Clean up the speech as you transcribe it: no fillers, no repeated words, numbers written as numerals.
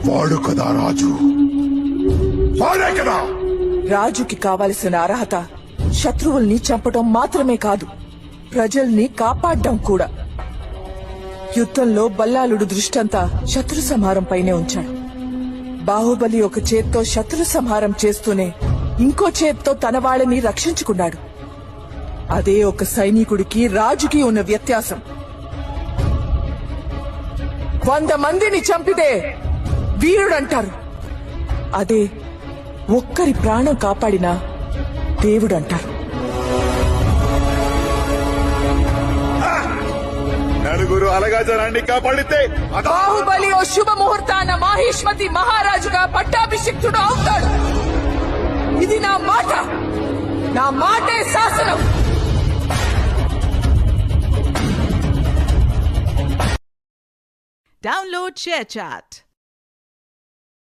వాడు కదా రాజు, వాడే కదా. రాజుకి కావలసిన అర్హత శత్రువుల్ని చంపటం మాత్రమే కాదు, ప్రజల్ని కాపాడ్డం కూడా. యుద్ధంలో బల్లాలుడు దృష్టంతా శత్రు సంహారం పైనే ఉంచాడు. బాహుబలి ఒక చేత్తో శత్రు సంహారం చేస్తూనే ఇంకో చేత్తో తన వాళ్ళని రక్షించుకున్నాడు. అదే ఒక సైనికుడికి రాజుకి ఉన్న వ్యత్యాసం. 100 మందిని చంపితే వీరుడంటారు, అదే ఒక్కరి ప్రాణం కాపాడినా దేవుడంటారు. నలుగురు అలగాజనాన్ని కాపాడితే బాహుబలి ఓ శుభ ముహూర్తాన మాహిష్మతి మహారాజుగా పట్టాభిషిక్తుడు అవుతాడు. ఇది నా మాట, నా మాటే శాసనం. Download ShareChat.